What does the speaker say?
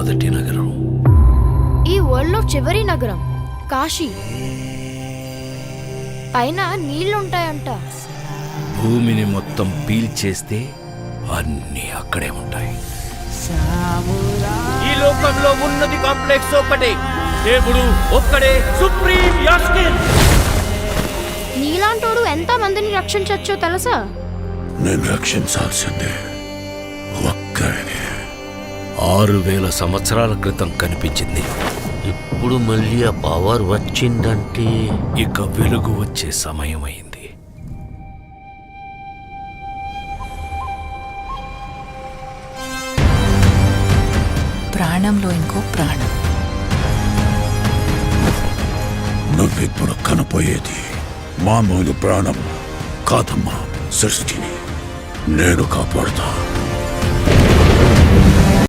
మొట్టమొదటి నగరం, ఈ వరల్డ్ లో చివరి నగరం కాశీ. పైన నీళ్లుంటాయంట. భూమిని మొత్తం పీల్చేస్తే అన్నీ అక్కడే ఉంటాయి. ఈ లోకంలో ఉన్నది కాంప్లెక్స్ ఒక్కటే, దేవుడు ఒక్కడే సుప్రీం యాస్కిన్. నీలాంటోడు ఎంత మందిని రక్షించొచ్చో తెలుసా? నేను రక్షించాల్సిందే ఒక్కడిని. 6000 సంవత్సరాల క్రితం కనిపించింది. ఇప్పుడు మళ్ళీ ఆ పవర్ వచ్చిందంటే ఇక వెలుగు వచ్చే సమయం అయింది. ప్రాణంలో ఇంకో ప్రాణం. నువ్విప్పుడు కనపోయేది మామూలు ప్రాణం కాదమ్మా, సృష్టిని నేను కాపాడుతా.